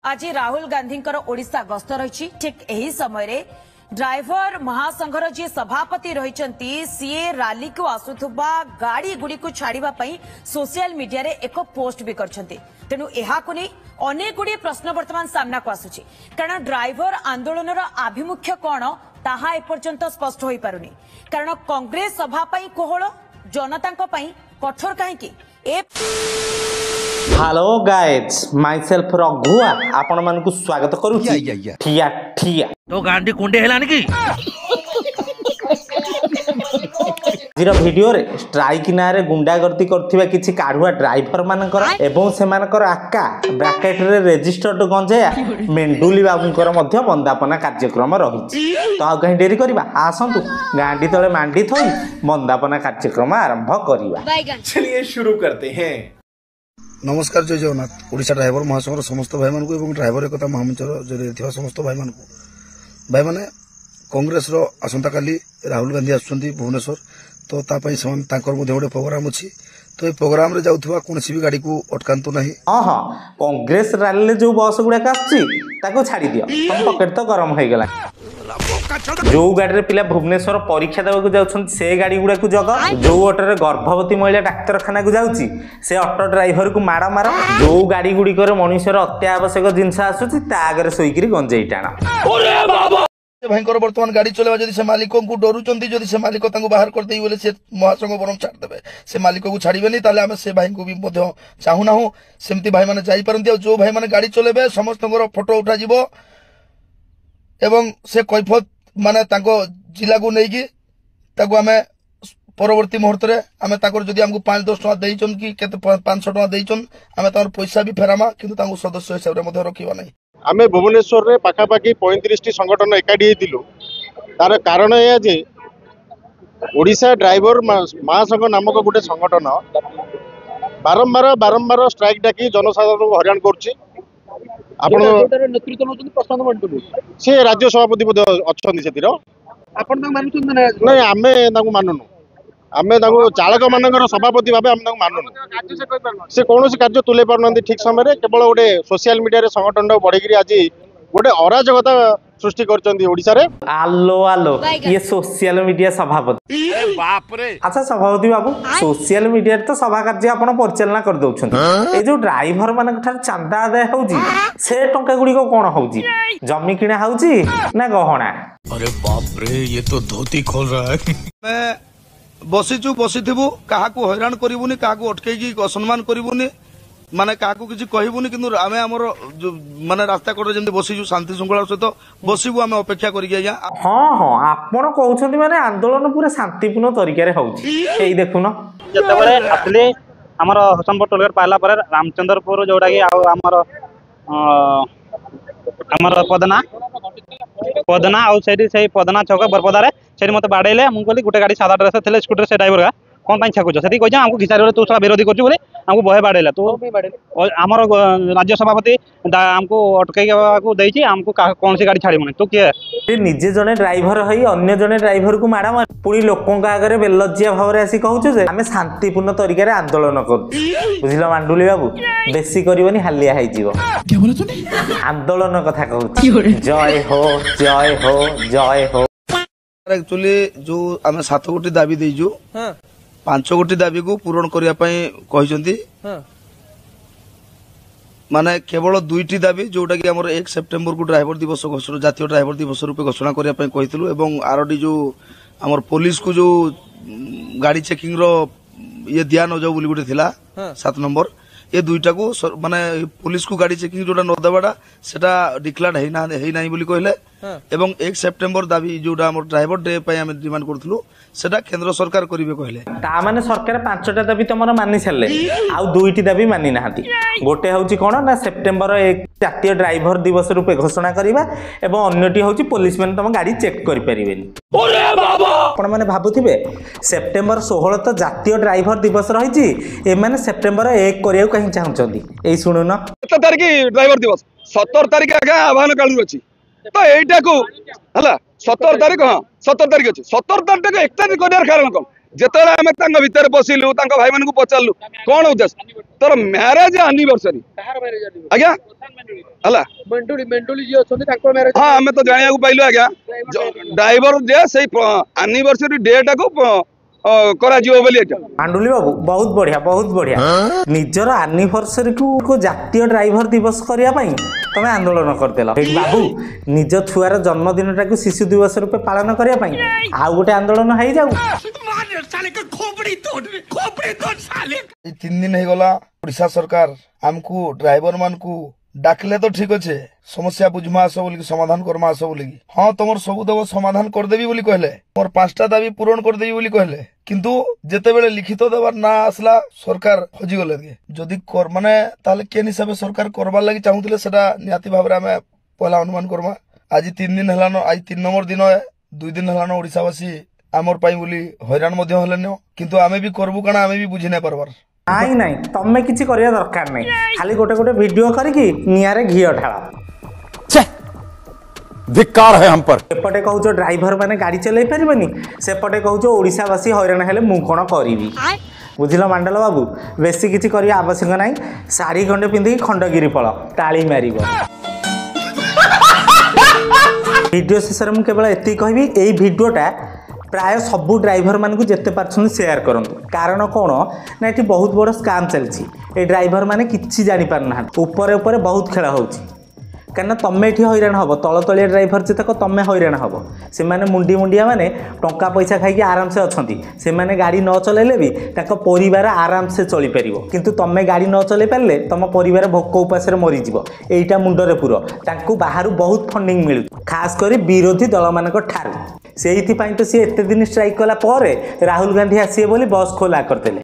आज राहुल गांधी ओडिशा गस्त रही ठीक यही समय ड्राइवर महासंघर जी सभापति रही सीए रैली को आसुवा गाड़ी गुड़ी को छाड़ापी सोशल मीडिया रे एक पोस्ट भी करछंती। तेणु यहाकु नहीं अनेक गुड़ी प्रश्न वर्तमान सामना को आसुछि कारण ड्राइवर आंदोलन आभिमुख्य कौन ताहा एपर्यंत स्पष्ट हो पारुनी कारण कांग्रेस सभा पई कोहळ जनता कठोर कहीं हेलो गाइज माई सेल्फ रघुआ आपण मानकु स्वागत करूची ठिया ठिया तो गांडी कुंडे हेलानी की आजिर भिडियो रे स्ट्राइक नारे गुंडागर्दी करथिबा किछि काढुआ ड्राइवर मानकर एवं सेमानकर आका ब्रैकेट रे रजिस्टर्ड गंजेया मेंडुली बाबूंकर मध्य वंदापना कार्यक्रम रहिछि। तो आ कहीं डेरी करबा आसंतु गांडी तळे मांडी थई वंदापना कार्यक्रम आरंभ करिबा। चलिए शुरू करते हैं। नमस्कार जय जगन्नाथ। ओडिशा ड्राइवर महासंघर समस्त भाई मानकु एवं ड्राइवर एकता महामंचर जरिए थिबा समस्त भाई मानकु भाई माने कांग्रेस रो आसंता काली राहुल गांधी आसुछंती भुवनेश्वर तो तापई समान तांकर मध्ये गोटे प्रोग्राम अछि तो ए प्रोग्राम रे जाउथबा कोनसी भी गाड़ी को अटकांतु नाही। हां कांग्रेस रैली ले जो बस गुडा आछि ताको छाडी दियो तम पॉकेट तो गरम होई गेला। जो गाड़ी रे पिला भुवनेश्वर परीक्षा देबा जाउछंती से गाड़ी गुडा को जग जो ऑटो रे गर्भवती महिला डाक्तरखाना को जाउची से ऑटो ड्राइवर को मारा मार जो गाड़ी गुडी करे मनुष्यर अत्यावश्यक जिंस आसुची ता आगे सोईकरी गंजेई टाणा। अरे बाबा भयंकर वर्तमान गाड़ी चलेवा जदि से मालिक को डरुचंती जदि से मालिक तांको बाहर कर देई बोले से महासंघ बरम छाड़ देबे से मालिक को छाड़ीबेनी ताले हम से भाई को भी मध्य चाहू ना हो सेमती भाई माने जाई परंती जो भाई माने गाड़ी चलेबे समस्त फोटो उठा जीवो एवं से कैफत माने तांको जिला को नेकी ताको हमें परवर्ती मुहूर्त रे हमें ताकर जदि हमको 5-10 टका देइचन कि केते 500 टका देइचन हमें तार पैसा भी फेरामा किंतु तांको सदस्य हिसाब रे मध्य रखिबा नै। आमे भुवनेश्वर रे पाखापाखि 35 टी संगठन एकाठी हेतिलु तार कारण या जे ओडिशा ड्राइवर महासंघ नामक गोटे संगठन बारंबार स्ट्राइक डाकी जनसाधारण को हरान करछि। आपण नेतृत्व नउछन प्रशांत मंडल से राज्य सभापति अछन सेतिर आपण तांको मानुछन ना नै आमे तांको मानुनु आमे तांको चालक मानकर सभापति भाबे आमे तांको मानुनु से कोनोसी कार्य तुले पारनंती ठीक समय रे केवल गोटे सोशल मीडिया रे संगठन बढ़िकी आज गोटे अराजकता सृष्टि करचंदी ओडिसा रे। आलो आलो ये सोशल मीडिया सभापति बाप रे। अच्छा सभापति बाबू सोशल मीडिया तो सभा कार्य आपण परिचालना कर दउछन ए जो ड्राइवर मानक ठार चांदा आदाय होउजी से टंका गुडी को कोन होउजी जमी किना होउजी ना गहना। अरे बाप रे ये तो धोती खोल रहा है। मैं बसीचु बसीथिबु काहाकू हैरान करिबुनी काहाकू अटकेकी असम्मान करिबुनी माने काहाकू किछि कहिबुनी किंतु आमे हमर माने रास्ता कड जेंति बसीचु शांति शृंखला सहित बसीबु आमे अपेक्षा करिके आया। हां हां आपण कहउछंती माने आंदोलन पूरा शांतिपूर्ण तरीका रे होउची एई देखुनो जते बरे असली हमर हसनपुर टोलर पाला पर रामचंद्रपुर जोडा कि हमर पदना आउ से पदना छक बरपदा रे से मत बाड़ेले मु कहली गोटे गाड़ी सादा ड्रेस थे स्कूटर से ड्राइवर का कौन पाई छाकुछ से कह हमको घिसार तू सारा विरोधी कर हमको बहे बाड़ेला तो आमर राज्य सभापति हमको अटकई हमको कौन सी गाड़ी छाड़बनी तू किए निजे जने ड्राइवर हई अन्य जने ड्राइवर को मारा मार पुणी लोकों आगे बेलज्जिया भाव रे आसी कहूछु जे आमे शांतिपूर्ण तरीका रे आंदोलन करू बुझिलो मांडुली बाबू बेसी करबनी हालिया होई जीवो क्या बोला तूने आंदोलन कथा कहू जय हो जय हो जय हो। एक्चुअली जो आमे 7 कोटी दाबी देइजु 5 कोटी दाबी को पूरण करिया पई कहिसंती माने केवल 2टी दाबी जोटा कि हमर 1 सेप्टेम्बर को ड्राइवर दिवस घोषणा जातीय ड्राइवर दिवस रूपे घोषणा करिया पई कहितलु एवं आरडी जो हमर पुलिस को जो गाड़ी चेकिंग रो ये दिया न जाऊ बोली गुटे थिला 7 नंबर ये दुईटा को माने पुलिस को गाड़ी चेकिंग जोटा न देबाडा सेटा डिक्लेयर हेई नाही बोली कहले एवं 1 सेप्टेम्बर दाबी जोटा हमर ड्राइवर डे पई हम डिमांड करथलु सेटा केंद्र सरकार करिवे कहले ता माने सरकार 5टा दाबी तमर मानि छले आ 2टी दाबी मानि नाहाती गोटे होउची कोन ना सेप्टेम्बर 1 जातीय ड्राइवर दिवस रूपे घोषणा करिबा एवं अन्यटी होउची पुलिस मैन तम गाड़ी चेक करि परिबेनी। अरे बाबा आपण माने भाबुथिबे सेप्टेम्बर 16 तो जातीय ड्राइवर दिवस रहिची ए माने सेप्टेम्बर 1 करिया कहीं चाहउचंदी एई सुनु न 17 तारिख ड्राइवर दिवस 17 तारिख आगे आह्वान कालू अछि तो एटा को हला 17 तारिख हां 17 तारिख अछि 17 तारिख 1 तारिख करियार कारण कोन ଯେତେବେଳେ ଆମେ ତାଙ୍କ ଭିତରେ ବସିଲୁ ତାଙ୍କ ଭାଇ ମାନଙ୍କୁ ପଚାରିଲୁ କଣ ଉଦ୍ଦେଶ୍ୟ ତୋର ମ୍ୟାରେଜ ଆନିଭର୍ସରୀ ଆଜ୍ଞା ହେଲା ହଁ ଆମେ ତ ଜାଣିବାକୁ ପାଇଲୁ ଆଜ୍ଞା ଡ୍ରାଇଭର ଯେ ସେଇ ଆନିଭର୍ସରୀ ଡେ ଟାକୁ କରାଯିବ ବୋଲି ଏଟା ମାଣ୍ଡୁଲି ବାବୁ ବହୁତ ବଢିଆ ନିଜର ଆନିଭର୍ସରୀ को ଜାତୀୟ ଡ୍ରାଇଭର ଦିବସ କରିବା ପାଇଁ ତମେ ଆନ୍ଦୋଳନ କରିଦେଲ ବାବୁ ନିଜ ଛୁଆର ଜନ୍ମଦିନଟା को ଶିଶୁ ଦିବସ ରୂପେ ପାଳନ କରିବା ପାଇଁ ଆଉ ଗୋଟେ ଆନ୍ଦୋଳନ ହେଇଯାଉ 3 दिन ହେଇଗଲା ओडिशा सरकार आमको ड्राइवर मान को डाकले तो ठीक अच्छे समस्या बुझमा आस बोलिकी समाधान करमा आस बोलिकी हाँ तुम सब दब समाधान करदेवी बोली कहले मोर 5टा दाबी पूरण करदेवी बोली कहले किंतु जेतेबेले लिखित देवार ना आसला सरकार हजि गले जदि कर माने ताले केन हिसाब सरकार करबार लागि चाहुतिले सेटा नियाति भाबरे आमे पहला अनुमान करमा आज 3 दिन हलानो आज 3 नंबर दिन 2 दिन हलानो ओडिसावासी आमर पाई बोली हैरान मध्य हलेन किंतु आमे भी करबु काना आमे भी बुझि नै परबार नहीं नहीं तमे किछि करिया दरकार नहीं खाली गोटे गोटे वीडियो करके नियारे घी ढाला धिक्कार है हम पर एपटे कहूछ ड्राइवर माने गाड़ी चलाई परिबनी सेपटे कहूछ ओडिसावासी हैरान हेले मु कोन करिवि बुझिलो मंडल बाबू बेसी किछि करिया आवश्यक नहीं साड़ी खंडे पिंधि खंडगिरी पळ ताली मारिबो वीडियो शेष में केवल एति कहबी एई वीडियोटा प्राय सबू ड्राइवर मान को जिते पार्छन शेयर करूँ कारण कौन ना ये बहुत बड़ स्काम चलती ये ड्राइवर मैंने किसी जानी पारना ऊपर ऊपर बहुत खेल हो कहीं तमें ये हैरान हम तल तलिया ड्राइवर जितक तमें हैरान हम से मुंडी मुंडिया मैंने टंका पैसा खाई आराम से अच्छा से मैंने गाड़ी न चलैले भी परिवार आराम से चली पार किंतु तमें गाड़ी न चलै पारे तुम परिवार भोक उपास मरीज यहीटा मुंडरे पुर तांकू बाहर बहुत फंडिंग मिलू खास कर विरोधी दल मान ठारू से तो सी एत दिन स्ट्राइक कला राहुल गांधी आसिए बोली बस खोला करते